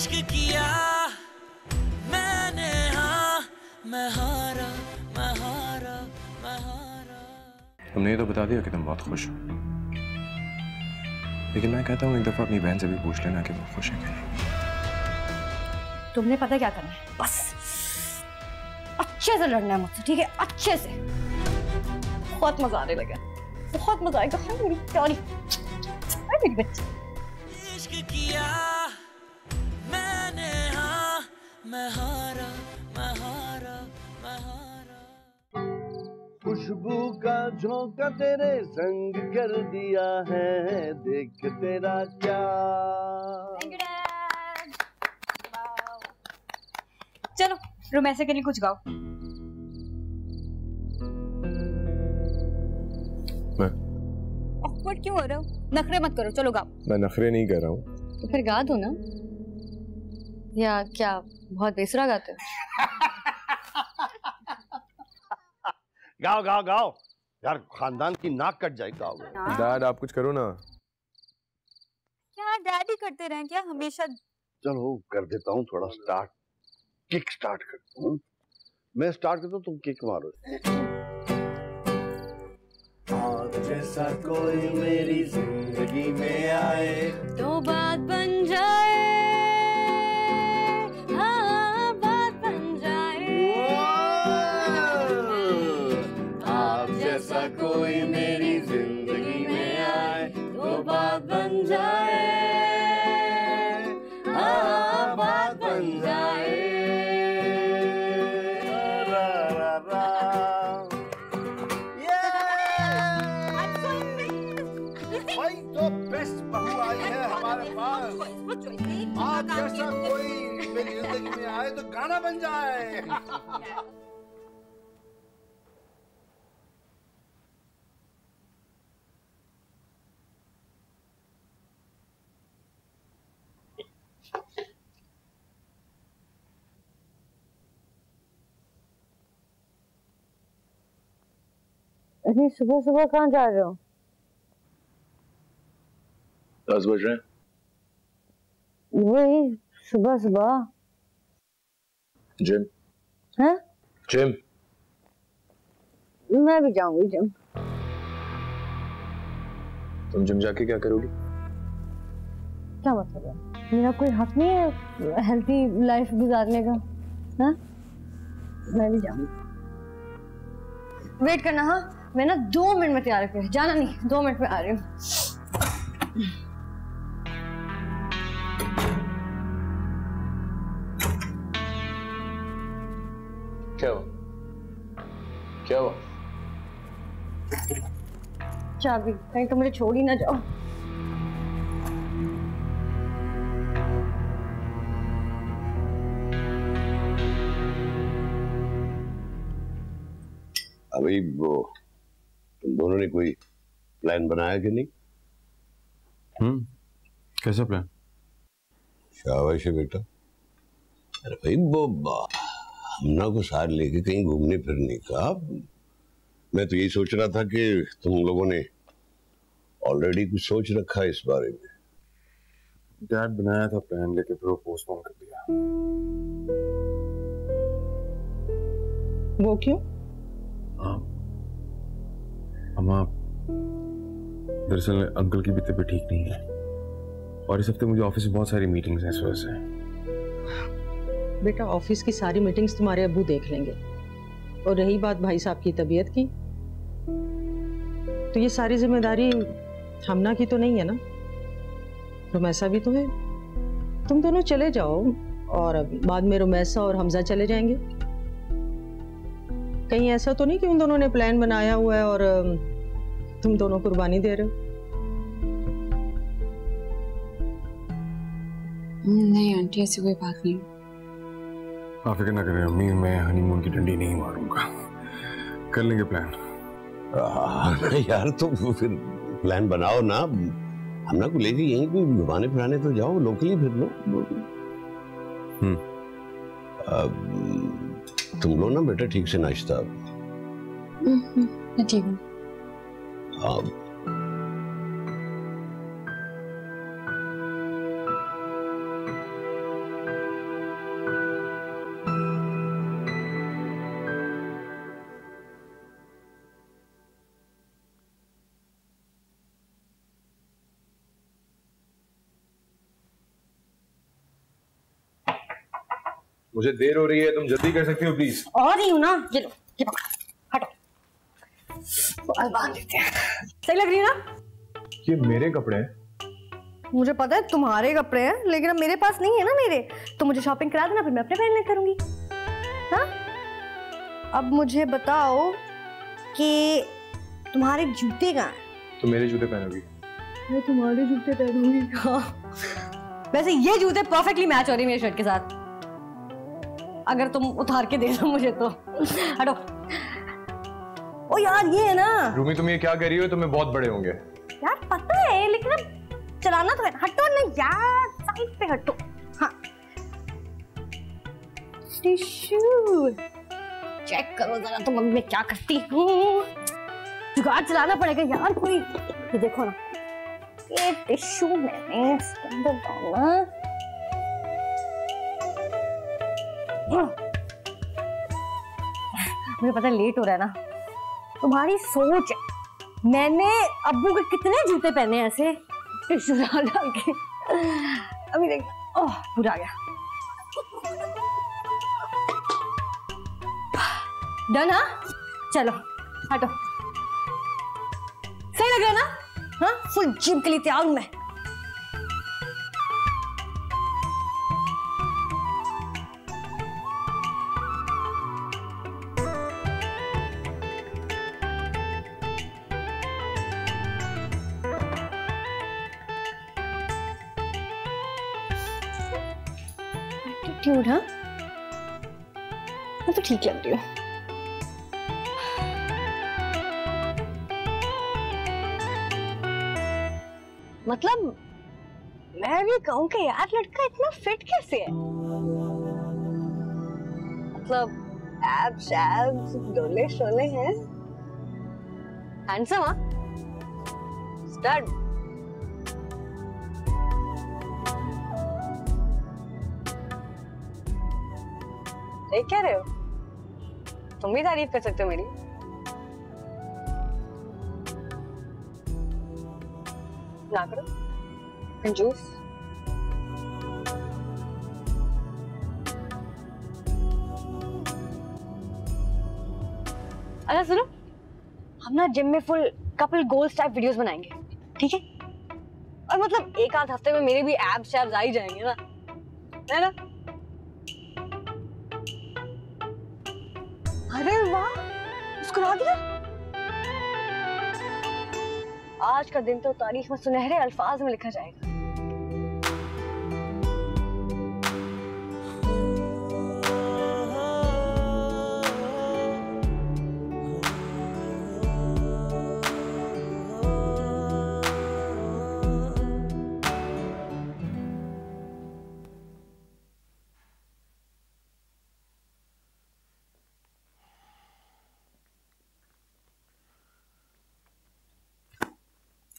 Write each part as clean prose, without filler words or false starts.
इश्क किया मैंने, हाँ मैं हारा मैं हारा मैं हारा। तुमने ये तो बता दिया कि तुम बहुत खुश हो, लेकिन मैं कहता हूँ एक दफा अपनी बहन से भी पूछ लेना कि वो खुश है कि नहीं। तुमने पता क्या करना है, बस अच्छे से लड़ना है मुझसे, ठीक है? अच्छे से। बहुत मजा आने लगा, बहुत मजा आएगा। हाँ मेरी प्यारी, मेरी बच्ची। इश्क किया मैंने, हाँ मैं हारा मैं हारा मैं हारा। खुशबू का झोंका तेरे संग कर दिया है, देख तेरा क्या। चलो रोमांस के लिए कुछ गाओ। ऑकवर्ड क्यों हो रहे हो? नखरे मत करो, चलो गाओ। मैं नखरे नहीं कर रहा हूँ। तो फिर गा दो ना। या क्या बहुत बेसुरा गाते हो? गाओ गाओ गाओ यार, खानदान की नाक कट जाए गाओगे। डैड आप कुछ करो ना। क्या डैडी करते रहे क्या हमेशा? चलो कर देता हूँ थोड़ा स्टार्ट, किक स्टार्ट करता हूँ। मैं स्टार्ट करता हूँ, तुम किक मारो। आप जैसा कोई मेरी जिंदगी में आए तो बात बन जाए, हाँ बात बन जाए। आप जैसा कोई मेरी जिंदगी में आए तो बात बन जाए, हाँ बात बन जाए। भाई तो बेस्ट बहू आई है हमारे पास। आप जैसा कोई मेरी जिंदगी में आए तो गाना बन जाए। अरे सुबह सुबह कहाँ जा रहे हो? 10 बज रहे हैं। वही सुबह सुबह। जिम। हैं? जिम। मैं भी जाऊंगी जिम। तुम जिम जाके क्या करोगी? क्या मतलब है? मेरा कोई हक नहीं है हेल्थी लाइफ गुजारने का? हाँ? मैं भी जाऊंगी। वेट करना। हाँ मैं ना 2 मिनट में तैयार कर, जाना नहीं, 2 मिनट में आ रही हूँ। क्या हुआ? क्या हुआ? चाबी, कहीं तो मुझे छोड़ ही ना जाओ। अभी वो तुम दोनों ने कोई प्लान बनाया कि नहीं? कैसा प्लान? शाबाश है बेटा। अरे भाई वो हमना को साथ लेके कहीं घूमने फिरने का। मैं तो यही सोच रहा था कि तुम लोगों ने ऑलरेडी कुछ सोच रखा है इस बारे में। डैड बनाया था प्लान, लेके फिर वो पोस्टपोन कर दिया। वो क्यों? अम्मा दरअसल अंकल की भी तबीयत ठीक नहीं है और इस हफ्ते मुझे ऑफिस में बहुत सारी मीटिंग्स हैं इस वजह से। बेटा ऑफिस की सारी मीटिंग्स तुम्हारे अब्बू देख लेंगे, और रही बात भाई साहब की तबीयत की, तो ये सारी जिम्मेदारी हमना की तो नहीं है ना, रुमैसा भी तो है। तुम दोनों चले जाओ और बाद में रुमैसा और हमजा चले जाएंगे। कहीं ऐसा तो नहीं कि उन दोनों ने प्लान बनाया हुआ है और तुम दोनों कुर्बानी दे रहे हो? नहीं आंटी, ऐसी कोई बात नहीं। आप फिक्र ना करें अम्मी, मैं हनीमून की डंडी नहीं मारूंगा, कर लेंगे प्लान। यार तो फिर प्लान बनाओ ना, हमना को लेके यहीं कोई घुमाने फिराने तो जाओ, लोकली फिर लो। तुम लो ना बेटा ठीक से नाश्ता। मैं ठीक हूँ। मुझे देर हो रही है, तुम जल्दी कर सकती हो प्लीज? और ही हूँ ना, ये लो, ये पकड़ो, हटो। बाल बांध देते हैं। सही लग रही है ना? ये मेरे कपड़े हैं। मुझे पता है तुम्हारे कपड़े हैं, लेकिन अब मेरे पास नहीं है ना मेरे, तो मुझे शॉपिंग करा देना, फिर मैं अपने पहनने करूंगी। हाँ? अब मुझे बताओ कि तुम्हारे जूते कहाँ हैं? तो मेरे जूते पहनोगी? मैं तुम्हारे जूते पहनूंगी। हाँ। वैसे ये जूते परफेक्टली मैच हो रही है मेरे शर्ट के साथ, अगर तुम उतार के दे दो मुझे तो। हटो। ओ यार ये है ना। रूमी तुम ये क्या कह रही हो? तुम्हें बहुत बड़े होंगे। यार पता है, लेकिन अब चलाना तो है। हटो ना यार, साइड पे हटो। हाँ, टिश्यू चेक करो जरा तुम, अभी मैं क्या करती हूँ। जुगाड़ चलाना पड़ेगा यार कोई। ये देखो ना, ये टिश्यू मैंने इसके अंदर डालना। मुझे पता है लेट हो रहा है ना, तुम्हारी सोच है। मैंने अब्बू के कितने जूते पहने हैं ऐसे टिश्यू डाल डाल के। अभी देख, ओह पूरा आ गया। डन? हाँ चलो हटो। सही लग रहा है ना? हाँ, फुल जिम के लिए तैयार हूं मैं। एटीट्यूड? हाँ, मैं तो ठीक लग रही हूँ। मतलब मैं भी कहूँ कि यार लड़का इतना फिट कैसे है? मतलब एब्स एब्स डोले शोले हैं, हैंडसम। हाँ, स्टड। देख क्या रहे हो? तुम भी तारीफ कर सकते हो मेरी। ना करो कंजूस। अच्छा सुनो, हम ना जिम में full couple goals type videos बनाएंगे, ठीक है? और मतलब एक आध हफ्ते में मेरे भी एब्स शैब्स आ ही जाएंगे ना, है ना? अरे वाह, मुस्कुरा दिया। आज का दिन तो तारीख में सुनहरे अल्फाज में लिखा जाएगा।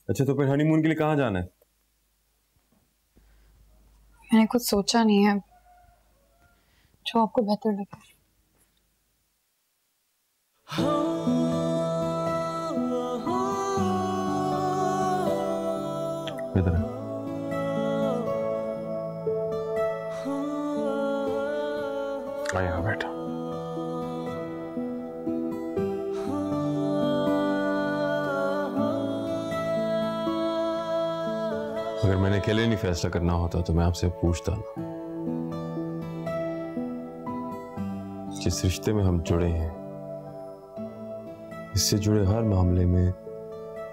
अच्छा तो फिर हनीमून के लिए कहाँ जाना है? मैंने कुछ सोचा नहीं है, जो आपको बेहतर लगे। इधर है। आ यहाँ बैठा। अगर मैंने अकेले नहीं फैसला करना होता तो मैं आपसे पूछता ना। जिस रिश्ते में हम जुड़े हैं, इससे जुड़े हर मामले में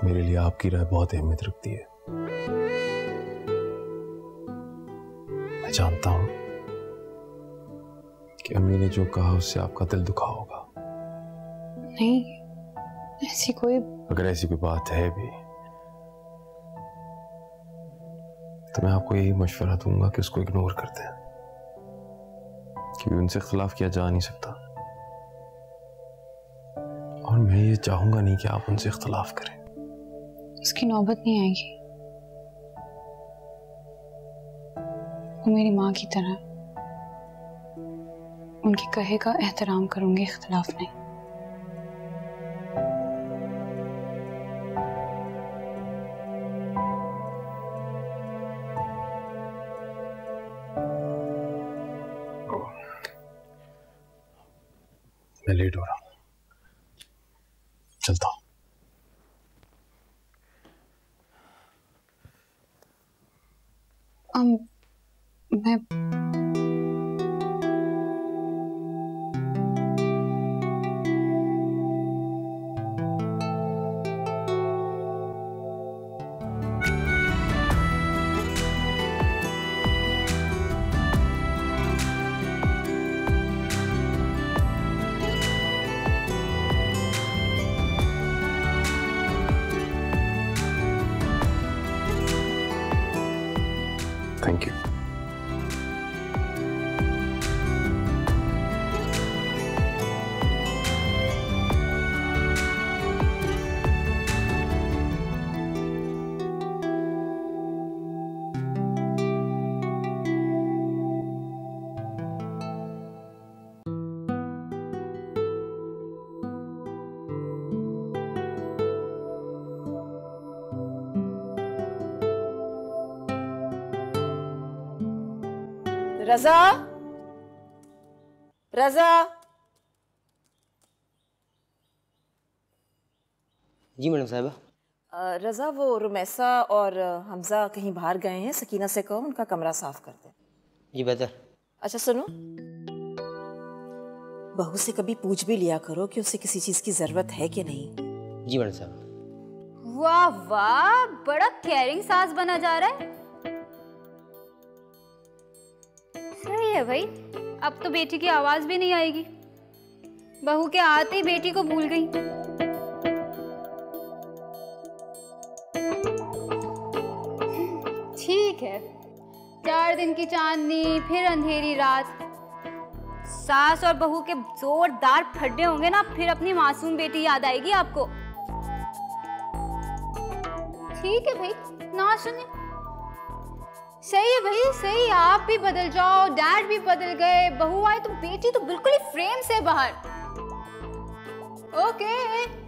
मेरे लिए आपकी राय बहुत अहमियत रखती है। मैं जानता हूं कि अम्मी ने जो कहा उससे आपका दिल दुखा होगा। नहीं, ऐसी कोई। अगर ऐसी कोई बात है भी तो मैं आपको यही मशवरा दूंगा कि उसको इग्नोर कर दें, क्योंकि उनसे इख्तिलाफ किया जा नहीं सकता और मैं ये चाहूंगा नहीं कि आप उनसे इख्तिलाफ करें। उसकी नौबत नहीं आएगी। वो मेरी माँ की तरह, उनके कहे का एहतराम करूंगी, इख्तिलाफ नहीं। मैं लेट हो रहा हूँ, चलता हूँ। मैं थैंक यू। रजा, रजा। जी मैडम साहिबा। रजा, वो रुमैसा और हमजा कहीं बाहर गए हैं, सकीना से कहो उनका कमरा साफ कर दे। जी बेहतर। अच्छा सुनो, बहू से कभी पूछ भी लिया करो कि उसे किसी चीज की जरूरत है कि नहीं। जी मैडम साहिबा। वाह वाह, बड़ा केयरिंग सास बना जा रहा है। सही है भाई, अब तो बेटी की आवाज भी नहीं आएगी। बहू के आते ही बेटी को भूल गई। ठीक है, 4 दिन की चांदनी फिर अंधेरी रात। सास और बहू के जोरदार फड्डे होंगे ना, फिर अपनी मासूम बेटी याद आएगी आपको। ठीक है भाई, ना सुने। सही है भाई, सही। आप भी बदल जाओ, डैड भी बदल गए, बहू आए तो बेटी तो बिल्कुल ही फ्रेम से बाहर। ओके।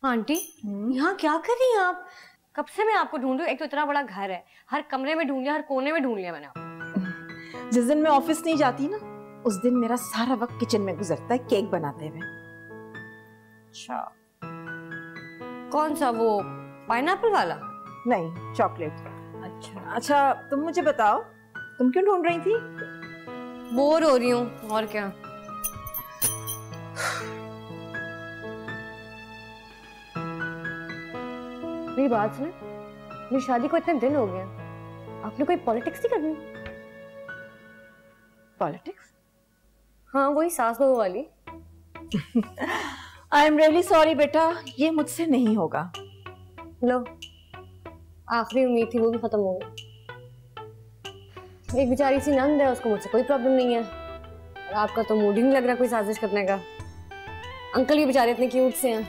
आंटी, यहाँ क्या कर रही हैं आप? कब से मैं आपको ढूंढ रही हूँ। एक तो इतना बड़ा घर है, हर कमरे में ढूंढ लिया, हर कोने में ढूंढ लिया मैंने आपको। जिस दिन मैं ऑफिस नहीं जाती ना, उस दिन मेरा सारा वक्त किचन में गुजरता है केक बनाते हुए। अच्छा, कौन सा, वो पाइनएप्पल वाला? नहीं, चॉकलेट। अच्छा, तुम मुझे बताओ, तुम क्यों ढूंढ रही थी? बोर हो रही हूँ, और क्या। मेरी बात सुने, मेरी शादी को इतने दिन हो गए, आपने कोई पॉलिटिक्स नहीं करनी? पॉलिटिक्स? हाँ, वही सास बहू वाली। आई एम रियली सॉरी बेटा, ये मुझसे नहीं होगा। लो, आखिरी उम्मीद थी, वो भी खत्म हो गई। एक बेचारी सी नंद है, उसको मुझसे कोई प्रॉब्लम नहीं है। और आपका तो मूड ही नहीं लग रहा कोई साजिश करने का। अंकल भी बेचारे इतने क्यूट से हैं,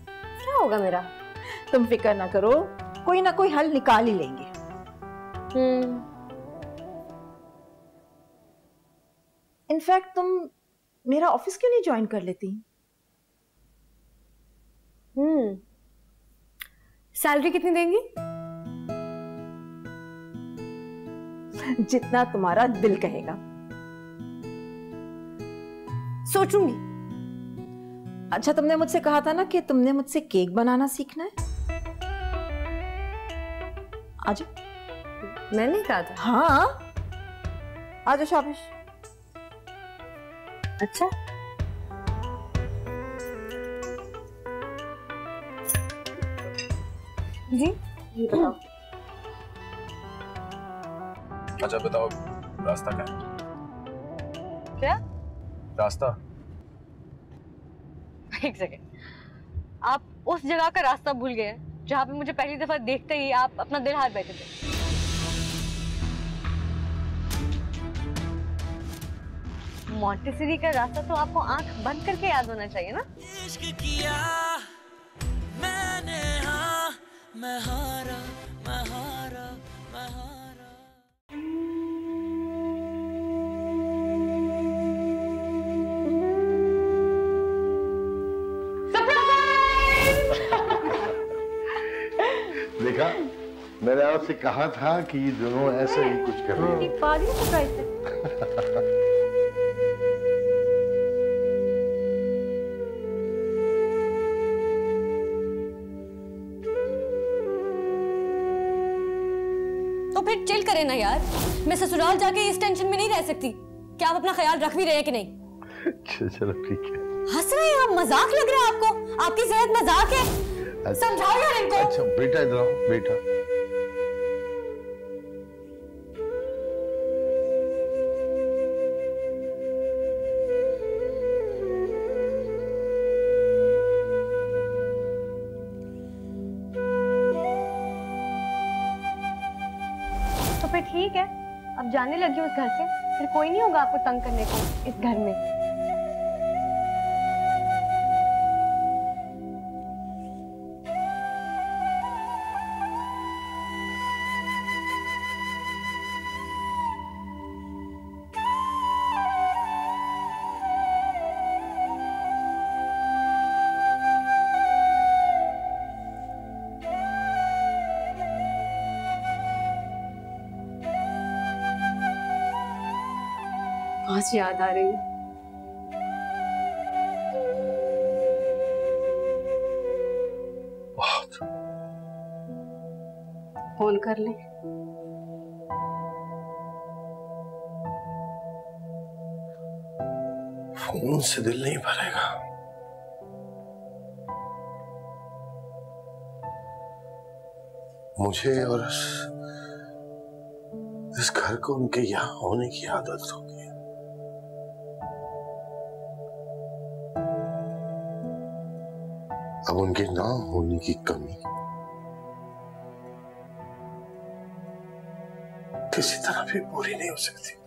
क्या होगा मेरा? तुम फिक्र ना करो, कोई ना कोई हल निकाल ही लेंगे। इनफैक्ट तुम मेरा ऑफिस क्यों नहीं ज्वाइन कर लेती? सैलरी कितनी देंगी? जितना तुम्हारा दिल कहेगा। सोचूंगी। अच्छा, तुमने मुझसे कहा था ना कि तुमने मुझसे केक बनाना सीखना है। आज मैंने कहा था? हाँ, आज शाबाश। अच्छा, जी ये बताओ। अच्छा बताओ, रास्ता क्या है? क्या रास्ता? एक सेकेंड, आप उस जगह का रास्ता भूल गए जहाँ पे मुझे पहली दफा देखते ही आप अपना दिल हार बैठे थे। मॉन्टेसरी का रास्ता तो आपको आंख बंद करके याद होना चाहिए ना। इश्क किया मैंने, हाँ मैं हारा मैं हारा मैं हारा। देखा, मैंने आपसे कहा था कि ये दोनों ऐसे ही कुछ कर रहे हैं। तो फिर चिल करें ना यार, मैं ससुराल जाके इस टेंशन में नहीं रह सकती। क्या आप अपना ख्याल रख भी रहे हैं कि नहीं? चलो ठीक है। हंस रहे हैं आप? मजाक लग रहा है आपको? आपकी सेहत मजाक है? समझाओ यार इनको। अच्छा बेटा, इधर आओ बेटा। तो फिर ठीक है, अब जाने लगी उस घर से, फिर कोई नहीं होगा आपको तंग करने को इस घर में। आज याद आ रही है। बहुत। फोन कर ले। फोन से दिल नहीं भरेगा। मुझे और इस घर को उनके यहाँ होने की आदत हो गई है। अब उनके ना होने की कमी किसी तरह भी पूरी नहीं हो सकती।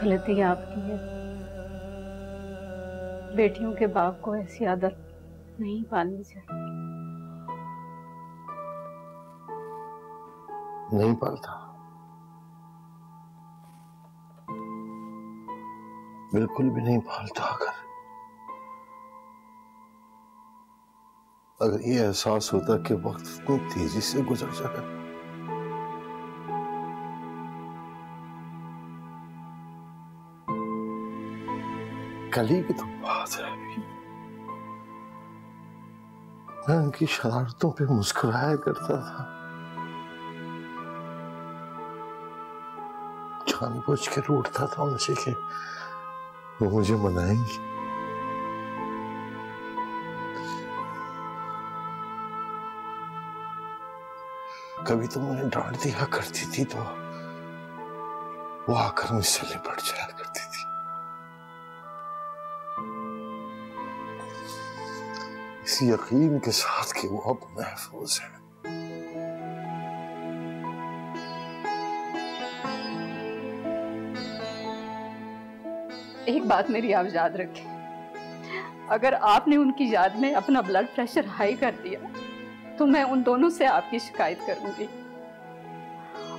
गलती आपकी है, बेटियों के बाप को ऐसी आदत नहीं पालनी चाहिए। नहीं पालता, बिल्कुल भी नहीं पालता। अगर ये एहसास होता कि वक्त इतनी तेजी से गुजर जाए, कल ही की तो बात है, मैं उनकी शरारतों पे मुस्कुराया करता था, जानबूझ के रूठता था उनसे कि वो मुझे मनाएंगी। कभी तो मुझे डांट दिया करती थी तो वो आकर मुझसे लिपट जाया करती थी। इस यकीन के साथ कि वो अब महफूज है। एक बात मेरी आप याद रखें, अगर आपने उनकी याद में अपना ब्लड प्रेशर हाई कर दिया तो मैं उन दोनों से आपकी शिकायत करूंगी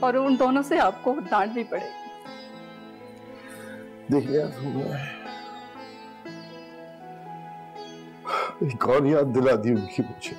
और उन दोनों से आपको डांट भी पड़ेगी। देखिए एक और याद दिला दी उनकी मुझे।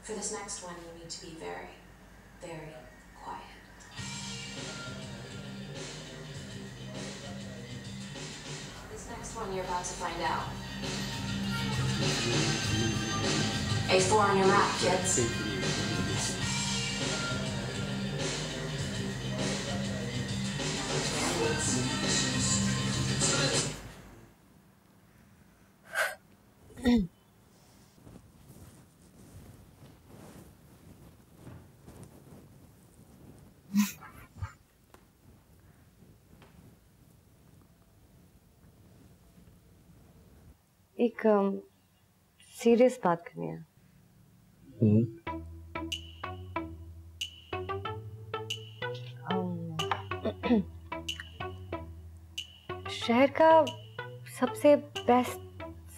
For this next one, you need to be very, very quiet. This next one you're about to find out. A4 on your map, kids. एक सीरियस बात करनी है। शहर का सबसे बेस्ट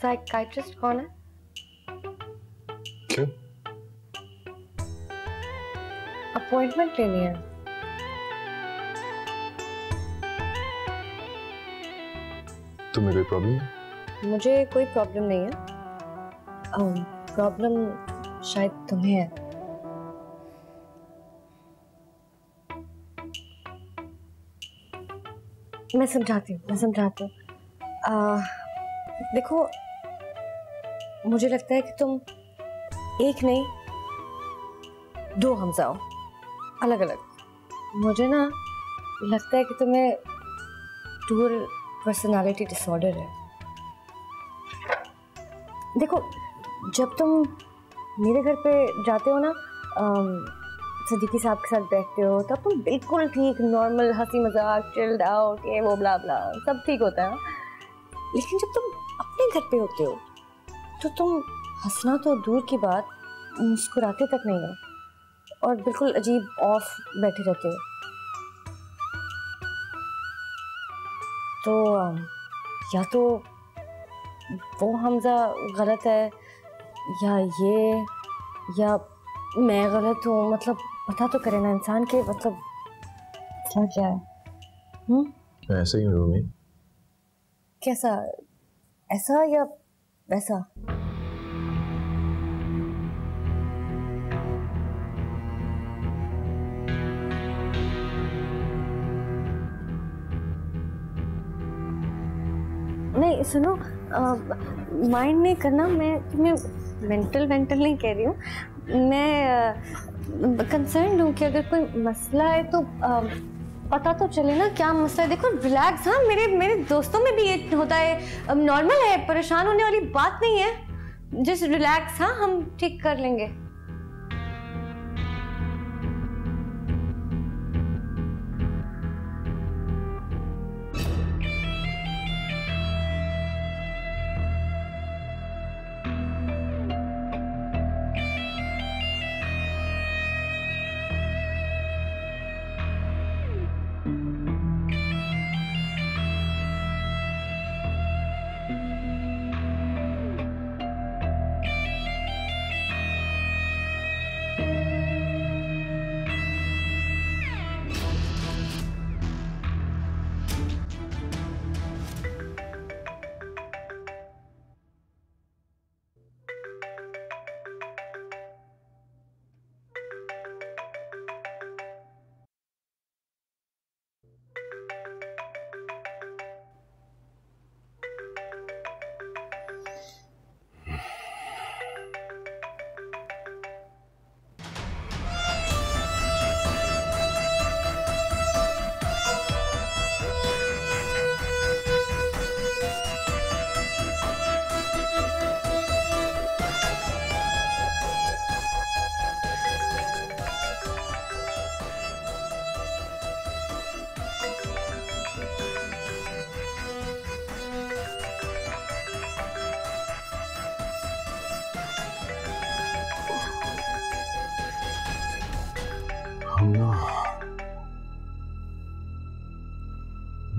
साइकियाट्रिस्ट कौन है? क्यों? अपॉइंटमेंट लेनी है। तुम्हें कोई प्रॉब्लम है? मुझे कोई प्रॉब्लम नहीं है। प्रॉब्लम शायद तुम्हें है। मैं समझाती हूँ। देखो, मुझे लगता है कि तुम एक नहीं दो हमजा हो, अलग अलग। मुझे ना लगता है कि तुम्हें डुअल पर्सनालिटी डिसऑर्डर है। देखो, जब तुम मेरे घर पे जाते हो ना, सदीकी साहब के साथ बैठते हो, तब तुम बिल्कुल ठीक नॉर्मल हंसी मजाक चिल्ड आउट ये वो ब्ला ब्ला सब ठीक होता है। लेकिन जब तुम अपने घर पे होते हो तो तुम हंसना तो दूर की बात, मुस्कुराते तक नहीं हो और बिल्कुल अजीब ऑफ बैठे रहते हो। तो या तो वो हमजा गलत है या ये, या मैं गलत हूँ। मतलब पता तो करे ना इंसान के, मतलब क्या है। ऐसा ही हूँ मैं। कैसा? ऐसा या वैसा? नहीं सुनो, माइंड नहीं करना, मैं तुम्हें मेंटल नहीं कह रही हूँ, मैं कंसर्न हूँ कि अगर कोई मसला है तो पता तो चले ना क्या मसला है। देखो रिलैक्स, हाँ मेरे दोस्तों में भी ये होता है, नॉर्मल है, परेशान होने वाली बात नहीं है, जस्ट रिलैक्स, हाँ हम ठीक कर लेंगे।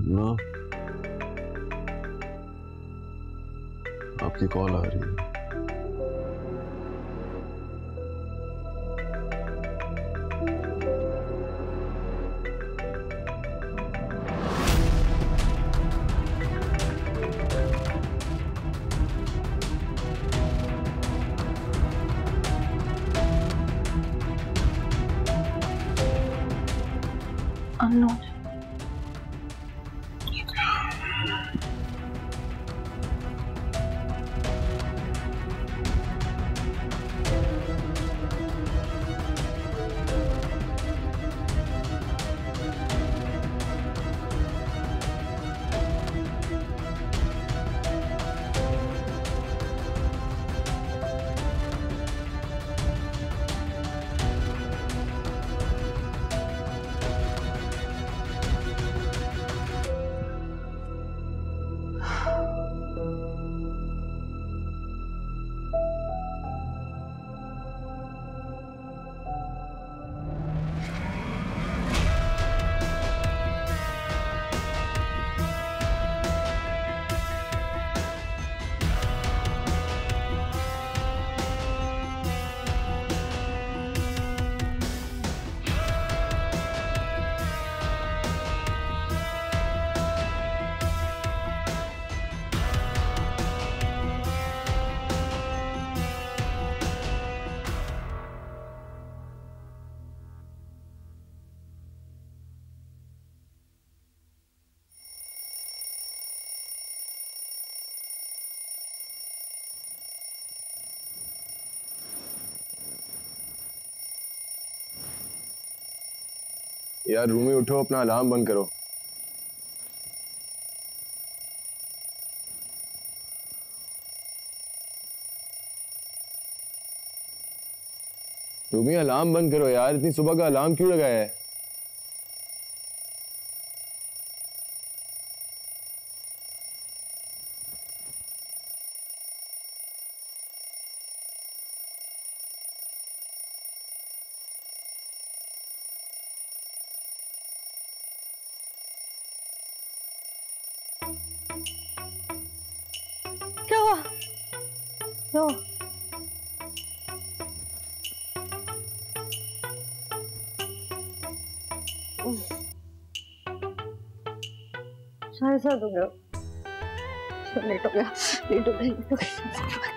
ना आपकी कॉल आ रही है। unknown. यार रूमी उठो, अपना अलार्म बंद करो। रूमी अलार्म बंद करो यार, इतनी सुबह का अलार्म क्यों लगाया है? क्या हुआ? नो साढ़े 7 हो गया, लेट हो गया, लेट हो गया, लेट हो गया।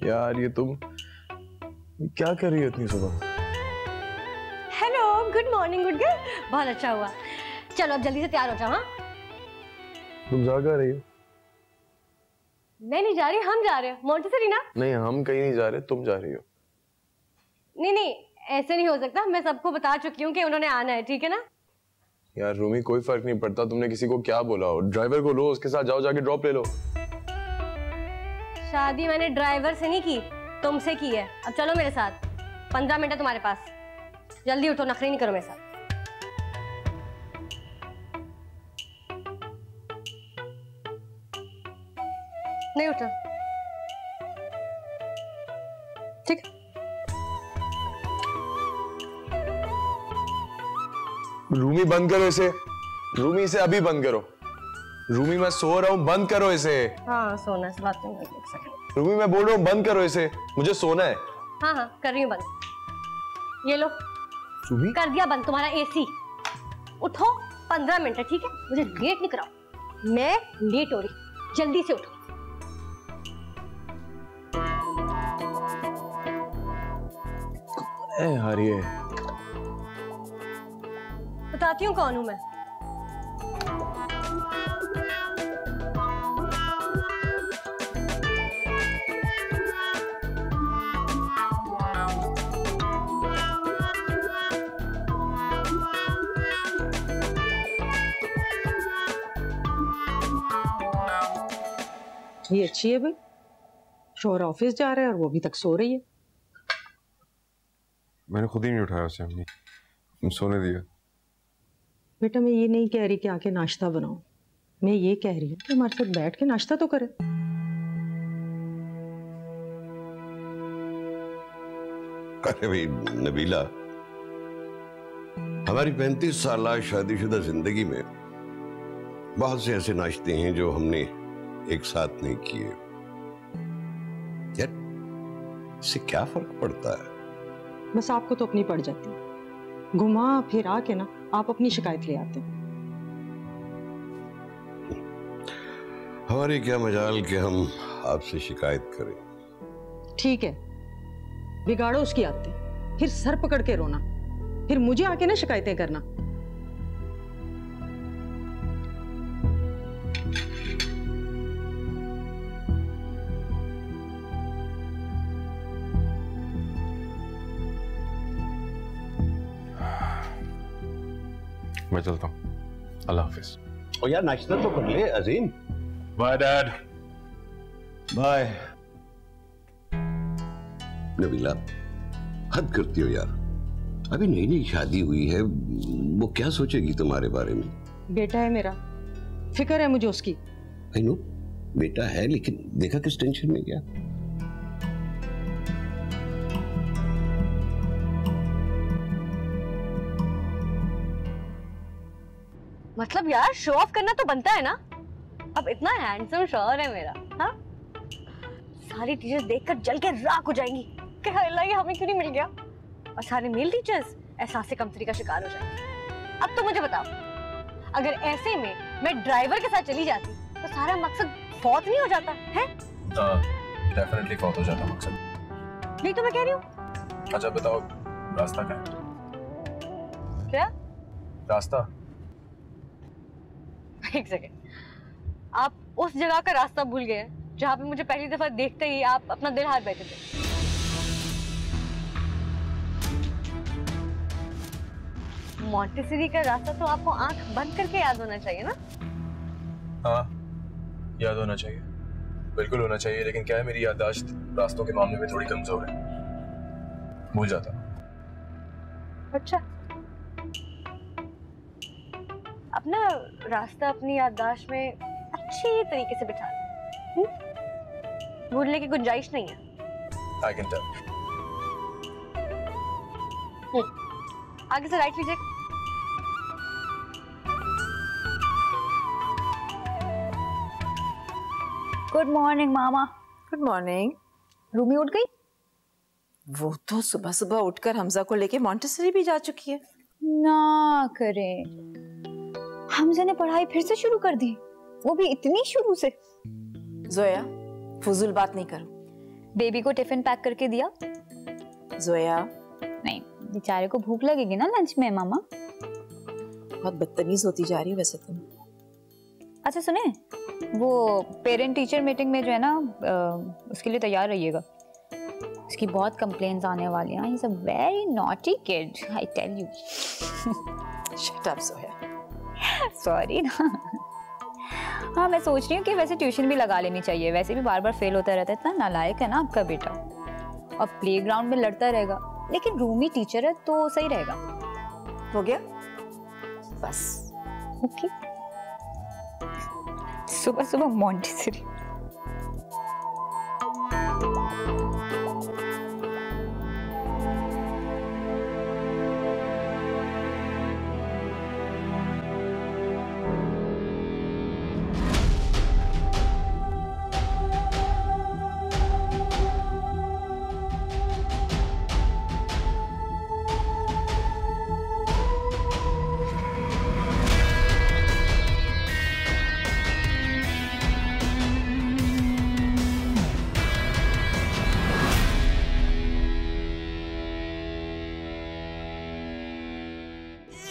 यार ये तुम क्या कर रही हो इतनी सुबह? Hello, good morning good girl. बहुत अच्छा हुआ। चलो अब जल्दी से तैयार हो जाओ। हाँ, तुम जा कहाँ रही हो? मैं नहीं जा रही, हम जा रहे हैं मोंटेसरी ना। नहीं, हम कहीं नहीं जा रहे, तुम जा रही हो। नहीं नहीं, ऐसे नहीं हो सकता। मैं सबको बता चुकी हूँ कि उन्होंने आना है, ठीक है ना? यार रूमी, कोई फर्क नहीं पड़ता तुमने किसी को क्या बोला हो। ड्राइवर को लो, उसके साथ जाओ, जाके ड्रॉप ले लो। शादी मैंने ड्राइवर से नहीं की, तुमसे की है। अब चलो मेरे साथ, 15 मिनट है तुम्हारे पास। जल्दी उठो, नखरे नहीं करो मेरे साथ। नहीं उठो, ठीक है? रूमी बंद करो इसे। रूमी इसे अभी बंद करो। रूमी मैं सो रहा हूँ, बंद करो इसे। हाँ सोना, इस बात में एक सेकंड। रूमी मैं बोल रहा हूँ बंद करो इसे, मुझे सोना है। हाँ हाँ कर रही हूँ बंद। ये लो, रूमी कर दिया बंद तुम्हारा एसी। उठो, 15 मिनट है, ठीक है? मुझे लेट नहीं कराओ, मैं लेट हो रही। जल्दी से उठो। यार ये बताती हूँ कौन हूं मैं। ये अच्छी है भाई, शोहर ऑफिस जा रहा है और वो अभी तक सो रही है। मैंने खुद ही नहीं उठाया उसे, अम्मी सोने दिया। बेटा मैं ये नहीं कह रही कि आके नाश्ता बनाओ, मैं ये कह रही हूँ कि हमारे साथ बैठ के नाश्ता तो करे। अरे भाई नबीला, हमारी 35 साल शादीशुदा जिंदगी में बहुत से ऐसे नाश्ते हैं जो हमने एक साथ नहीं किए। यार इससे क्या फर्क पड़ता है? बस आपको तो अपनी पड़ जाती है, घुमा फिरा के ना आप अपनी शिकायत ले आते हैं। हमारी क्या मजाल कि हम आपसे शिकायत करें। ठीक है, बिगाड़ो उसकी आदतें, फिर सर पकड़ के रोना, फिर मुझे आके ना शिकायतें करना। मैं चलता हूँ, अल्लाह हाफिज। और यार नाश्ता तो कर ले Azeem. Bye dad. Bye. Nabila हद करती हो यार, अभी नई नई शादी हुई है, वो क्या सोचेगी तुम्हारे बारे में? बेटा है मेरा, फिक्र है मुझे उसकी। आई नो बेटा है, लेकिन देखा किस टेंशन में गया। मतलब यार शो ऑफ करना तो बनता है ना। अब इतना हैंडसम शौहर है मेरा, हाँ? सारी टीचर्स देखकर जल के राख हो जाएंगी कि अल्लाह ये हमें क्यों नहीं मिल गया, और सारे मेल टीचर्स एहसास कमतरी का शिकार हो जाएंगे। अब तो मुझे बताओ, अगर ऐसे में मैं ड्राइवर के साथ चली जाती तो सारा मकसद फौत नहीं हो जाता है? डेफिनेटली फौत हो जाता मकसद। नहीं तो मैं कह रही हूँ। अच्छा बताओ रास्ता क्या है? क्या रास्ता? एक सेकेंड, आप उस जगह का रास्ता भूल गए जहाँ पे मुझे पहली दफा देखते ही आप अपना दिल हार बैठे थे। मॉन्टेसरी का रास्ता तो आपको आंख बंद करके याद होना चाहिए ना? हाँ याद होना चाहिए, बिल्कुल होना चाहिए, लेकिन क्या है मेरी याददाश्त रास्तों के मामले में थोड़ी कमजोर है, भूल जाता। अच्छा, अपना रास्ता अपनी याददाश्त में अच्छी तरीके से बिठा लो, भूलने की गुंजाइश नहीं है। I can tell. आगे से राइट लीजिए। गुड मॉर्निंग मामा। Good morning. रूमी उठ गई? वो तो सुबह सुबह उठकर हमजा को लेके मॉन्टेसरी भी जा चुकी है। ना करें, हमजा ने पढ़ाई फिर से शुरू कर दी, वो भी इतनी शुरू से। जोया फजूल बात नहीं करो। बेबी को टिफिन पैक करके दिया? जोया नहीं, बेचारे को भूख लगेगी ना लंच में मामा। बहुत बदतमीज होती जा रही है वैसे तुम। अच्छा सुने, वो पेरेंट टीचर मीटिंग में जो है ना, उसके लिए तैयार रहिएगा। उसकी बहुत कंप्लेंट्स आने वाली हैं। He is a very naughty kid, I tell you. Shut up Zoya. Sorry ना। हाँ मैं सोच रही हूँ कि वैसे ट्यूशन भी लगा लेनी चाहिए, वैसे भी बार बार फेल होता रहता है, इतना नालायक है ना आपका बेटा। और प्लेग्राउंड में लड़ता रहेगा, लेकिन रूमी टीचर है तो सही रहेगा। हो गया बस। ओके। सुबह सुबह मॉन्टेसरी।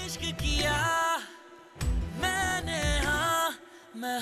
इश्क किया मैंने, हाँ मैं